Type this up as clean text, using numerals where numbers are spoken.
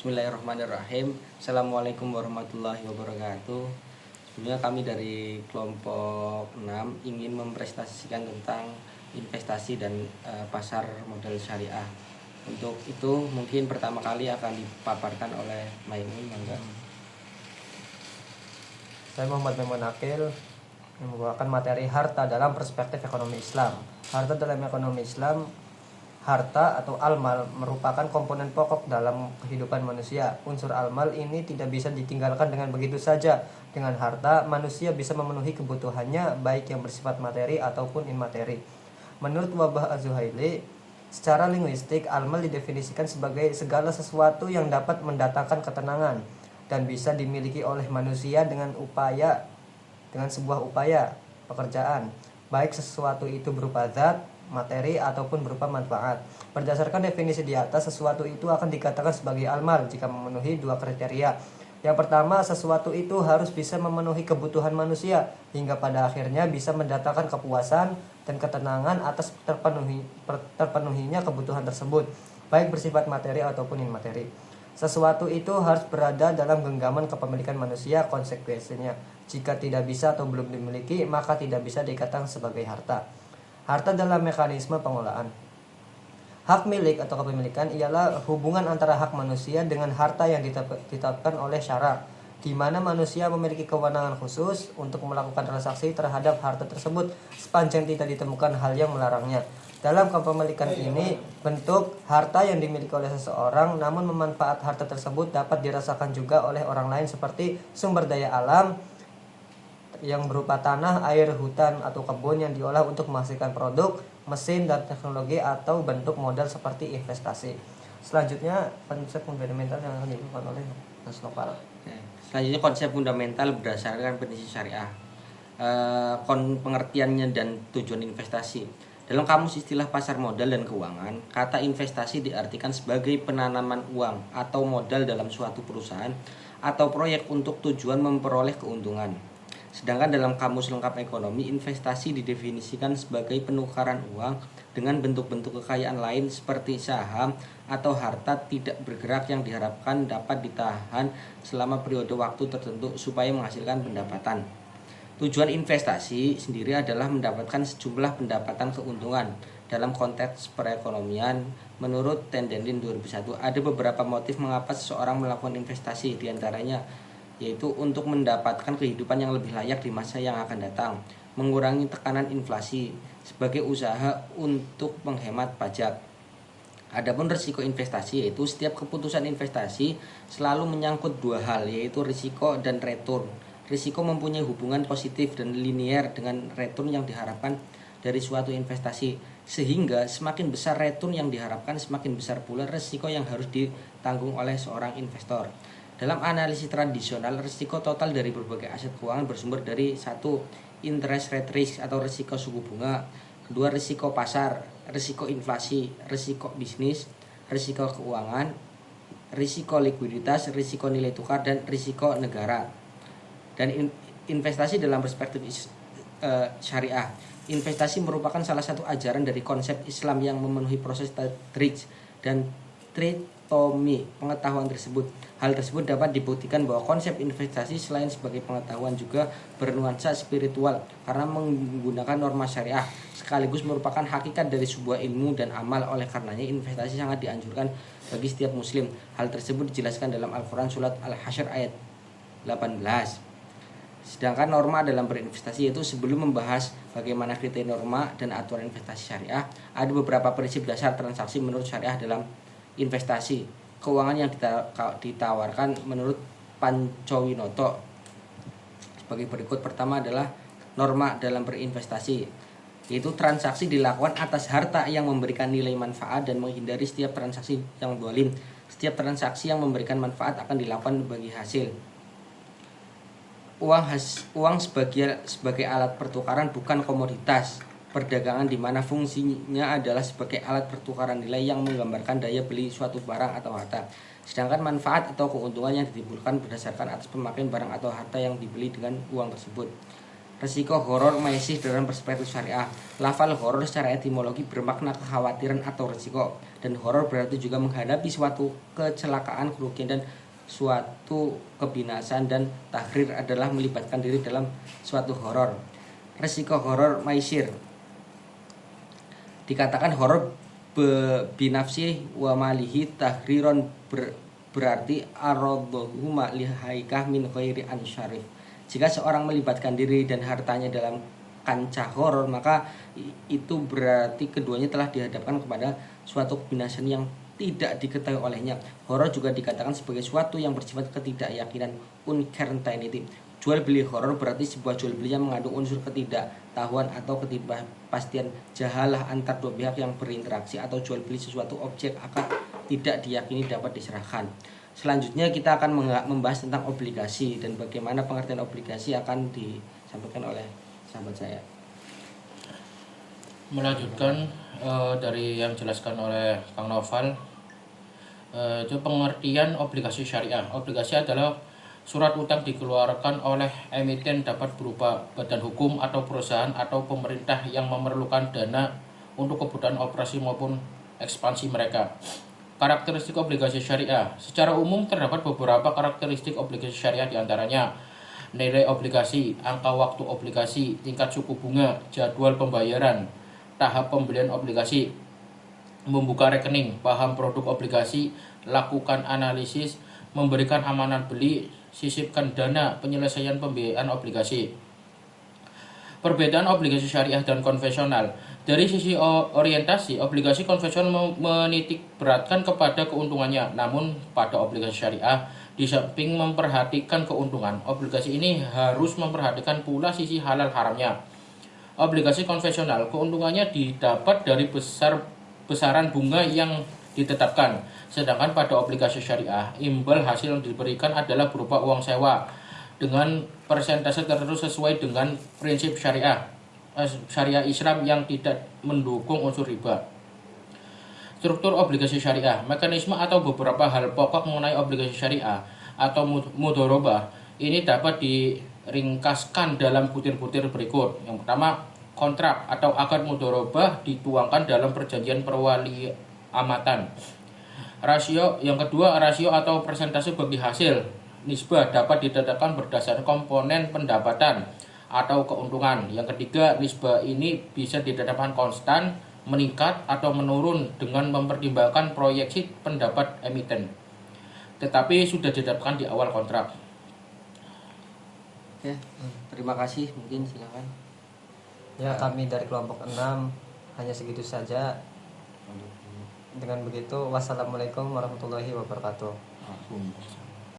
Bismillahirrahmanirrahim. Assalamualaikum warahmatullahi wabarakatuh. Sebenarnya kami dari kelompok 6 ingin mempresentasikan tentang investasi dan pasar modal syariah. Untuk itu mungkin pertama kali akan dipaparkan oleh Maimun. Saya Muhammad Maimun Akil membawakan materi harta dalam perspektif ekonomi Islam. Harta dalam ekonomi Islam, harta atau al-mal merupakan komponen pokok dalam kehidupan manusia. Unsur al-mal ini tidak bisa ditinggalkan dengan begitu saja. Dengan harta, manusia bisa memenuhi kebutuhannya baik yang bersifat materi ataupun imateri. Menurut Wahbah Az-Zuhaili, secara linguistik, al-mal didefinisikan sebagai segala sesuatu yang dapat mendatangkan ketenangan dan bisa dimiliki oleh manusia dengan sebuah upaya pekerjaan, baik sesuatu itu berupa zat, materi ataupun berupa manfaat. Berdasarkan definisi di atas, sesuatu itu akan dikatakan sebagai al-mal jika memenuhi dua kriteria. Yang pertama, sesuatu itu harus bisa memenuhi kebutuhan manusia hingga pada akhirnya bisa mendatangkan kepuasan dan ketenangan atas terpenuhinya kebutuhan tersebut, baik bersifat materi ataupun imateri. Sesuatu itu harus berada dalam genggaman kepemilikan manusia. Konsekuensinya, jika tidak bisa atau belum dimiliki, maka tidak bisa dikatakan sebagai harta. Harta dalam mekanisme pengolahan. Hak milik atau kepemilikan ialah hubungan antara hak manusia dengan harta yang ditetapkan oleh syara, di mana manusia memiliki kewenangan khusus untuk melakukan transaksi terhadap harta tersebut sepanjang tidak ditemukan hal yang melarangnya. Dalam kepemilikan ini, bentuk harta yang dimiliki oleh seseorang, namun manfaat harta tersebut dapat dirasakan juga oleh orang lain seperti sumber daya alam yang berupa tanah, air, hutan, atau kebun yang diolah untuk menghasilkan produk, mesin, dan teknologi atau bentuk modal seperti investasi. Selanjutnya, konsep fundamental yang akan dilakukan oleh Mas Nopal. Selanjutnya, konsep fundamental berdasarkan prinsip syariah. Pengertiannya dan tujuan investasi. Dalam kamus istilah pasar modal dan keuangan, kata investasi diartikan sebagai penanaman uang atau modal dalam suatu perusahaan atau proyek untuk tujuan memperoleh keuntungan. Sedangkan dalam kamus lengkap ekonomi, investasi didefinisikan sebagai penukaran uang dengan bentuk-bentuk kekayaan lain seperti saham atau harta tidak bergerak yang diharapkan dapat ditahan selama periode waktu tertentu supaya menghasilkan pendapatan. Tujuan investasi sendiri adalah mendapatkan sejumlah pendapatan keuntungan. Dalam konteks perekonomian, menurut Tendelin 2001, ada beberapa motif mengapa seseorang melakukan investasi, diantaranya yaitu untuk mendapatkan kehidupan yang lebih layak di masa yang akan datang, mengurangi tekanan inflasi, sebagai usaha untuk menghemat pajak. Adapun risiko investasi, yaitu setiap keputusan investasi selalu menyangkut dua hal, yaitu risiko dan return. Risiko mempunyai hubungan positif dan linier dengan return yang diharapkan dari suatu investasi, sehingga semakin besar return yang diharapkan, semakin besar pula risiko yang harus ditanggung oleh seorang investor. Dalam analisis tradisional, risiko total dari berbagai aset keuangan bersumber dari satu, interest rate risk atau risiko suku bunga, kedua risiko pasar, risiko inflasi, risiko bisnis, risiko keuangan, risiko likuiditas, risiko nilai tukar, dan risiko negara. Dan investasi dalam perspektif syariah. Investasi merupakan salah satu ajaran dari konsep Islam yang memenuhi proses tadrij dan tritomi pengetahuan tersebut. Hal tersebut dapat dibuktikan bahwa konsep investasi selain sebagai pengetahuan juga bernuansa spiritual karena menggunakan norma syariah, sekaligus merupakan hakikat dari sebuah ilmu dan amal. Oleh karenanya investasi sangat dianjurkan bagi setiap muslim. Hal tersebut dijelaskan dalam Al-Quran surat Al-Hasyr ayat 18. Sedangkan norma dalam berinvestasi, yaitu sebelum membahas bagaimana kriteria norma dan aturan investasi syariah, ada beberapa prinsip dasar transaksi menurut syariah dalam investasi keuangan yang ditawarkan menurut Pancowinoto sebagai berikut. Pertama adalah norma dalam berinvestasi, yaitu transaksi dilakukan atas harta yang memberikan nilai manfaat dan menghindari setiap transaksi yang dolim. Setiap transaksi yang memberikan manfaat akan dilakukan bagi hasil. Uang sebagai alat pertukaran bukan komoditas perdagangan, di mana fungsinya adalah sebagai alat pertukaran nilai yang menggambarkan daya beli suatu barang atau harta. Sedangkan manfaat atau keuntungan yang ditimbulkan berdasarkan atas pemakaian barang atau harta yang dibeli dengan uang tersebut. Resiko horor maisih dalam perspektif syariah. Lafal horor secara etimologi bermakna kekhawatiran atau resiko, dan horor berarti juga menghadapi suatu kecelakaan, kerugian, dan suatu kebinasaan, dan tahrir adalah melibatkan diri dalam suatu horor. Resiko horor maisir dikatakan horor binafsi wa malihi tahriron berarti aradhuhu lihaikah min khairi ansyarif. Jika seorang melibatkan diri dan hartanya dalam kancah horor, maka itu berarti keduanya telah dihadapkan kepada suatu kebinasaan yang tidak diketahui olehnya. Horor juga dikatakan sebagai suatu yang bersifat ketidakyakinan, uncertainty. Jual beli horor berarti sebuah jual beli yang mengandung unsur ketidaktahuan atau ketidakpastian, jahalah antar dua pihak yang berinteraksi, atau jual beli sesuatu objek akan tidak diyakini dapat diserahkan. Selanjutnya kita akan membahas tentang obligasi dan bagaimana pengertian obligasi akan disampaikan oleh sahabat saya. Melanjutkan dari yang dijelaskan oleh Kang Noval, itu pengertian obligasi syariah. Obligasi adalah surat utang dikeluarkan oleh emiten, dapat berupa badan hukum atau perusahaan atau pemerintah yang memerlukan dana untuk kebutuhan operasi maupun ekspansi mereka. Karakteristik obligasi syariah. Secara umum terdapat beberapa karakteristik obligasi syariah, diantaranya nilai obligasi, angka waktu obligasi, tingkat suku bunga, jadwal pembayaran, tahap pembelian obligasi, membuka rekening, paham produk obligasi, lakukan analisis, memberikan amanat beli, sisipkan dana, penyelesaian pembiayaan obligasi. Perbedaan obligasi syariah dan konvensional. Dari sisi orientasi, obligasi konvensional menitik beratkan kepada keuntungannya, namun pada obligasi syariah, di samping memperhatikan keuntungan, obligasi ini harus memperhatikan pula sisi halal haramnya. Obligasi konvensional, keuntungannya didapat dari besaran bunga yang ditetapkan, sedangkan pada obligasi syariah, imbal hasil yang diberikan adalah berupa uang sewa dengan persentase tertentu sesuai dengan prinsip syariah Islam yang tidak mendukung unsur riba. Struktur obligasi syariah, mekanisme atau beberapa hal pokok mengenai obligasi syariah atau mudharabah ini dapat diringkaskan dalam butir-butir berikut. Yang pertama, kontrak atau akad mudharabah dituangkan dalam perjanjian perwaliamatan. Yang kedua, rasio atau persentase bagi hasil. Nisbah dapat ditetapkan berdasarkan komponen pendapatan atau keuntungan. Yang ketiga, nisbah ini bisa ditetapkan konstan, meningkat atau menurun dengan mempertimbangkan proyeksi pendapat emiten, tetapi sudah ditetapkan di awal kontrak. Oke, terima kasih. Mungkin silakan. Ya, kami dari kelompok 6 hanya segitu saja. Dengan begitu, wassalamualaikum warahmatullahi wabarakatuh.